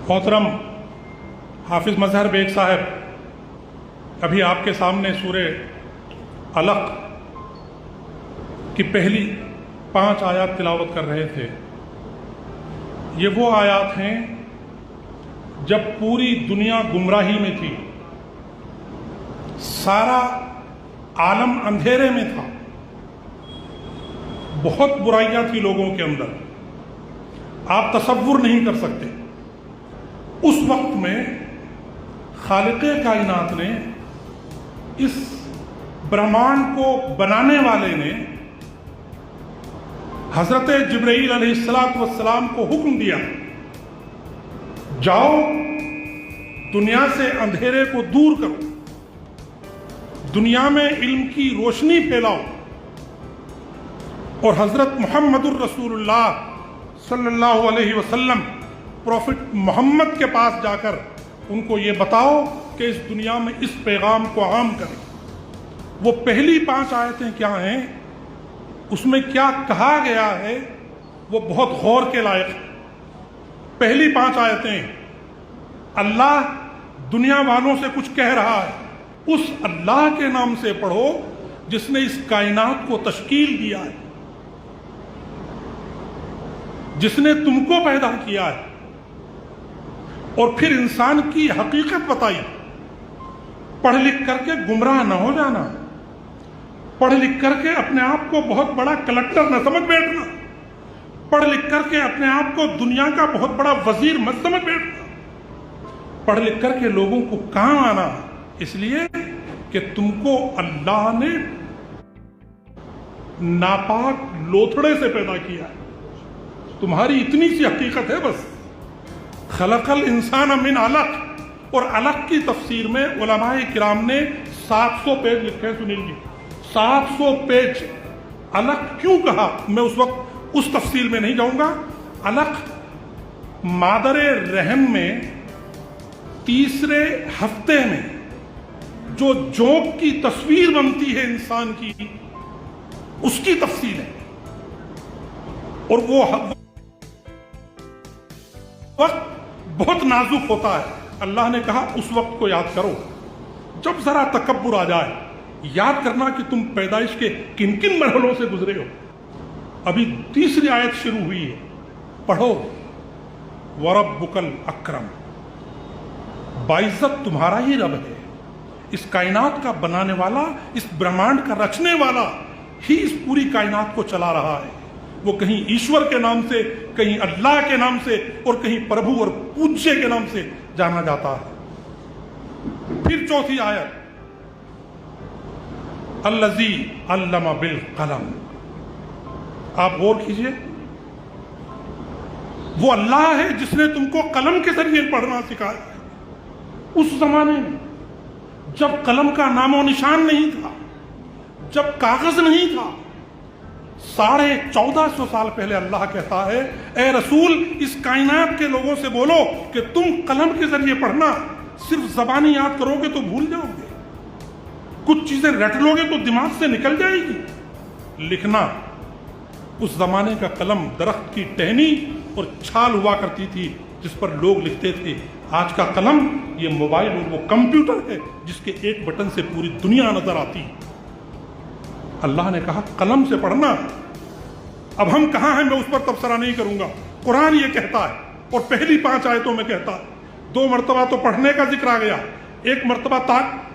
محترم حافظ مظہر بیگ صاحب ابھی آپ کے سامنے سورہ علق کی پہلی 5 آیات تلاوت کر رہے تھے۔ یہ وہ آیات ہیں جب پوری دنیا گمراہی میں تھی، سارا عالم اندھیرے میں تھا، بہت برائیاں تھی لوگوں کے اندر، آپ تصور نہیں کر سکتے۔ اس وقت میں خالق کائنات نے، اس برہمانڈ کو بنانے والے نے حضرت جبرائیل علیہ السلام کو حکم دیا، جاؤ دنیا سے اندھیرے کو دور کرو، دنیا میں علم کی روشنی پھیلاؤ، اور حضرت محمد الرسول اللہ صلی اللہ علیہ وسلم پروفٹ محمد کے پاس جا کر ان کو یہ بتاؤ کہ اس دنیا میں اس پیغام کو عام کریں۔ وہ پہلی 5 آیتیں کیا ہیں، اس میں کیا کہا گیا ہے، وہ بہت غور کے لائق ہے۔ پہلی 5 آیتیں اللہ دنیا والوں سے کچھ کہہ رہا ہے، اس اللہ کے نام سے پڑھو جس نے اس کائنات کو تشکیل دیا ہے، جس نے تم کو پیدا کیا ہے، اور پھر انسان کی حقیقت بتائی۔ پڑھ لکھ کر کے گمراہ نہ ہو جانا، پڑھ لکھ کر کے اپنے آپ کو بہت بڑا کلکٹر نہ سمجھ بیٹھنا، پڑھ لکھ کر کے اپنے آپ کو دنیا کا بہت بڑا وزیر مت سمجھ بیٹھنا، پڑھ لکھ کر کے لوگوں کو کام آنا، اس لیے کہ تم کو اللہ نے ناپاک لوتھڑے سے پیدا کیا ہے۔ تمہاری اتنی سی حقیقت ہے بس۔ خلق الانسان من علق، اور علق کی تفسیر میں علماء کرام نے 700 پیج لکھے ہیں۔ سنیل جی، 700 پیج۔ علق کیوں کہا، میں اس وقت اس تفصیل میں نہیں جاؤں گا۔ علق مادر رحم میں تیسرے ہفتے میں جو جوک کی تصویر بنتی ہے انسان کی، اس کی تفصیل ہے، اور وہ وقت بہت نازک ہوتا ہے۔ اللہ نے کہا اس وقت کو یاد کرو جب ذرا تکبر آ جائے، یاد کرنا کہ تم پیدائش کے کن کن مرحلوں سے گزرے ہو۔ ابھی تیسری آیت شروع ہوئی ہے، پڑھو وَرَبُّكَ الْأَكْرَمُ، باعزت تمہارا ہی رب ہے، اس کائنات کا بنانے والا، اس برہمانڈ کا رچنے والا ہی اس پوری کائنات کو چلا رہا ہے۔ وہ کہیں ایشور کے نام سے، کہیں اللہ کے نام سے، اور کہیں پربھو اور پوجیہ کے نام سے جانا جاتا ہے۔ پھر چوتھی آیت، الذی علم بالقلم، آپ غور کیجئے، وہ اللہ ہے جس نے تم کو قلم کے ذریعے پڑھنا سکھایا ہے۔ اس زمانے میں جب قلم کا نام و نشان نہیں تھا، جب کاغذ نہیں تھا، 1450 سال پہلے اللہ کہتا ہے، اے رسول اس کائنات کے لوگوں سے بولو کہ تم قلم کے ذریعے پڑھنا، صرف زبانی یاد کرو گے تو بھول جاؤ گے، کچھ چیزیں رٹ لو گے تو دماغ سے نکل جائے گی۔ لکھنا، اس زمانے کا قلم درخت کی ٹہنی اور چھال ہوا کرتی تھی جس پر لوگ لکھتے تھے۔ آج کا قلم یہ موبائل اور وہ کمپیوٹر ہے جس کے ایک بٹن سے پوری دنیا نظر آتی ہے۔ اللہ نے کہا قلم سے پڑھنا۔ اب ہم کہاں ہیں، میں اس پر تبصرہ نہیں کروں گا، قرآن یہ کہتا ہے، اور پہلی 5 آیتوں میں کہتا ہے۔ 2 مرتبہ تو پڑھنے کا ذکر آ گیا، 1 مرتبہ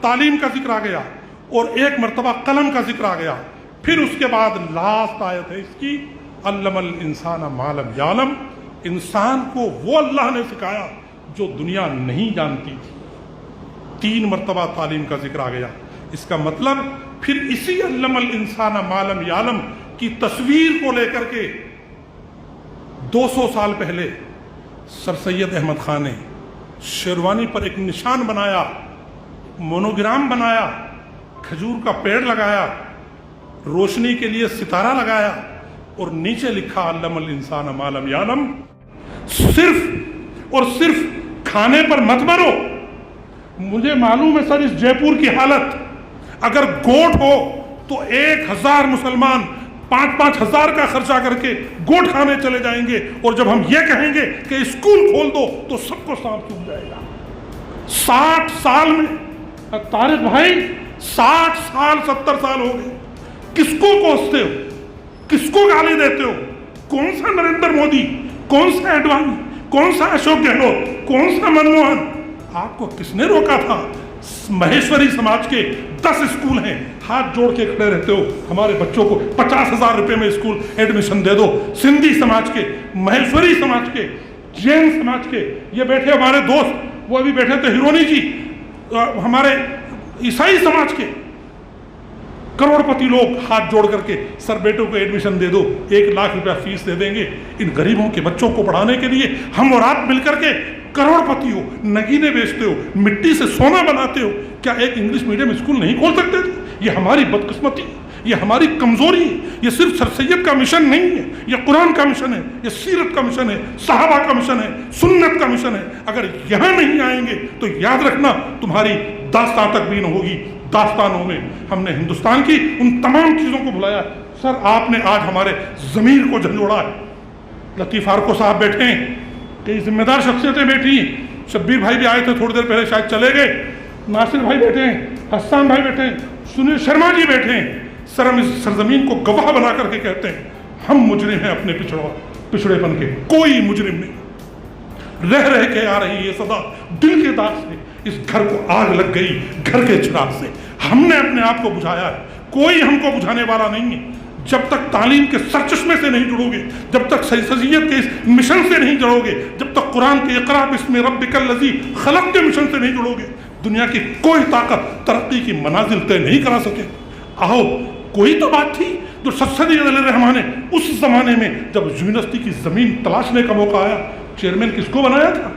تعلیم کا ذکر آ گیا، اور 1 مرتبہ قلم کا ذکر آ گیا۔ پھر اس کے بعد لاسٹ آیت ہے اس کی، علم الانسان ما لم یعلم، انسان کو وہ اللہ نے سکھایا جو دنیا نہیں جانتی تھی۔ 3 مرتبہ تعلیم کا ذکر آ گیا۔ اس کا مطلب پھر اسی علم الانسان ما لم یعلم کی تصویر کو لے کر کے 200 سال پہلے سر سید احمد خان نے شیروانی پر ایک نشان بنایا، مونوگرام بنایا، کھجور کا پیڑ لگایا، روشنی کے لیے ستارہ لگایا، اور نیچے لکھا علم الانسان ما لم یعلم۔ صرف اور صرف کھانے پر مت مرو۔ مجھے معلوم ہے سر اس جے پور کی حالت، اگر گوٹ ہو تو 1000 مسلمان 5-5 ہزار کا خرچہ کر کے گوٹ کھانے چلے جائیں گے، اور جب ہم یہ کہیں گے کہ اسکول کھول دو تو سب کو سانپ چوب جائے گا۔ 60 سال میں طارق بھائی 60 سال 70 سال ہو گئے، کس کو کوستے ہو، کس کو گالی دیتے ہو؟ کون سا نریندر مودی، کون سا اڈوانی، کون سا اشوک گہلوت، کون سا منموہن؟ آپ کو کس نے روکا تھا؟ مہیشوری سماج کے 10 اسکول ہیں، ہاتھ جوڑ کے کھڑے رہتے ہو ہمارے بچوں کو 50,000 روپے میں اسکول ایڈمیشن دے دو۔ سندھی سماج کے، مہیشوری سماج کے، جین سماج کے، یہ بیٹھے ہمارے دوست، وہ ابھی بیٹھے تھے ہیرونی جی، ہمارے عیسائی سماج کے کروڑ پتی لوگ ہاتھ جوڑ کر کے سر بیٹوں کو ایڈمیشن دے دو، 1 لاکھ روپیہ فیس دے دیں گے ان غریبوں کے بچوں کو پڑھانے کے لیے۔ ہم اور آپ مل کر کے کروڑ پتی ہو، نگینے بیچتے ہو، مٹی سے سونا بناتے ہو، کیا ایک انگلش میڈیم اسکول نہیں کھول سکتے تھے؟ یہ ہماری بدقسمتی، یہ ہماری کمزوری ہے۔ یہ صرف سر سید کا مشن نہیں ہے، یہ قرآن کا مشن ہے، یہ سیرت کا مشن ہے، صحابہ کا مشن ہے، سنت کا مشن ہے۔ اگر یہاں نہیں آئیں گے تو یاد رکھنا تمہاری داستان تک بھی نہ ہوگی۔ داستانوں میں ہم نے ہندوستان کی ان تمام چیزوں کو بھلایا۔ سر آپ نے آج ہمارے ضمیر کو جھنجھوڑا ہے۔ لطیف فارکو صاحب بیٹھے ہیں، کئی ذمہ دار شخصیتیں بیٹھی ہیں، شبیر بھائی بھی آئے تھے تھوڑی دیر پہلے، شاید چلے گئے، ناصر بھائی بیٹھے ہیں، حسان بھائی بیٹھے ہیں، سنیل شرما جی بیٹھے ہیں۔ سر ہم اس سرزمین کو گواہ بنا کر کے کہتے ہیں ہم مجرم ہیں اپنے پچھڑے پن کے، کوئی مجرم نہیں۔ رہ رہ کے آ رہی یہ صدا دل کے داغ سے، اس گھر کو آگ لگ گئی گھر کے چراغ سے، ہم نے اپنے آپ کو بجھایا ہے، کوئی ہم کو بجھانے والا نہیں ہے۔ جب تک تعلیم کے سرچشمے سے نہیں جڑو گے، جب تک سیدیت کے اس مشن سے نہیں جڑو گے، جب تک قرآن کے اقرا بسم ربک الذی خلق کے مشن سے نہیں جڑو گے، دنیا کی کوئی طاقت ترقی کی منازل طے نہیں کرا سکے۔ آؤ، کوئی تو بات تھی جو سید سید علیہ الرحمٰن نے اس زمانے میں جب یونیورسٹی کی زمین تلاشنے کا موقع آیا، چیئرمین کس کو بنایا تھا؟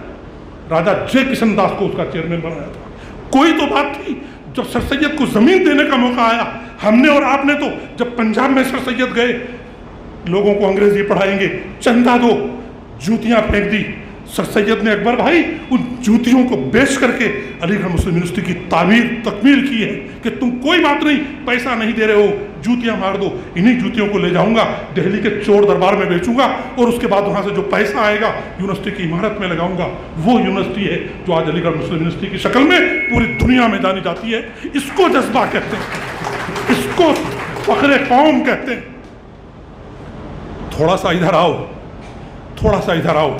راجہ جے کشن داس کو اس کا چیئرمین بنایا تھا۔ کوئی تو بات تھی جب سر سید کو زمین دینے کا موقع آیا، ہم نے اور آپ نے تو جب پنجاب میں سر سید گئے، لوگوں کو انگریزی پڑھائیں گے، چندہ دو، جوتیاں پھینک دی۔ سر سید نے اکبر بھائی ان جوتیوں کو بیچ کر کے علی گڑھ مسلم یونیورسٹی کی تعمیر تکمیل کی ہے کہ تم کوئی بات نہیں، پیسہ نہیں دے رہے ہو، جوتیاں مار دو، انہی جوتیوں کو لے جاؤں گا دہلی کے چور دربار میں بیچوں گا، اور اس کے بعد وہاں سے جو پیسہ آئے گا یونیورسٹی کی عمارت میں لگاؤں گا۔ وہ یونیورسٹی ہے جو آج علی گڑھ مسلم یونیورسٹی کی شکل میں پوری دنیا میں جانی جاتی ہے۔ اس کو جذبہ کہتے ہیں، اس کو فخر قوم کہتے ہیں۔ تھوڑا سا ادھر آؤ، تھوڑا سا ادھر آؤ،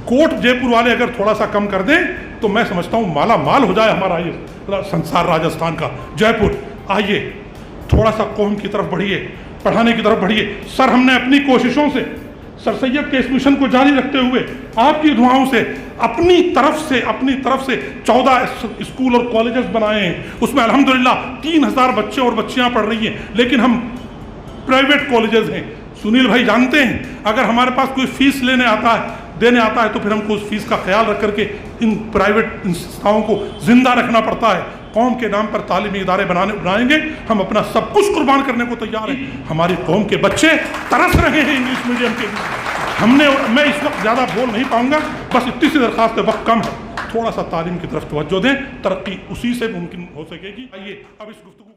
کوٹ جے پور والے اگر تھوڑا سا کم کر دیں تو میں سمجھتا ہوں مالا مال ہو جائے ہمارا یہ سنسار راجستھان کا جے پور۔ آئیے تھوڑا سا قوم کی طرف بڑھیے، پڑھانے کی طرف بڑھیے۔ سر ہم نے اپنی کوششوں سے سر سید کے اس مشن کو جاری رکھتے ہوئے آپ کی دعاؤں سے اپنی طرف سے 14 اسکول اور کالجز بنائے ہیں، اس میں الحمدللہ 3000 بچے اور بچیاں پڑھ رہی ہیں، لیکن ہم پرائیویٹ کالجز ہیں۔ سنیل بھائی جانتے ہیں اگر ہمارے پاس کوئی فیس دینے آتا ہے تو پھر ہم کو اس فیس کا خیال رکھ کر کے ان پرائیویٹ انسٹیٹیوٹوں کو زندہ رکھنا پڑتا ہے۔ قوم کے نام پر تعلیمی ادارے بنائیں گے، ہم اپنا سب کچھ قربان کرنے کو تیار ہیں۔ ہماری قوم کے بچے ترس رہے ہیں انگلش میڈیم کے لیے۔ میں اس وقت زیادہ بول نہیں پاؤں گا، بس اتنی سی درخواست ہے، وقت کم ہے، تھوڑا سا تعلیم کی طرف توجہ دیں، ترقی اسی سے ممکن ہو سکے گی۔ آئیے اب اس گفتگو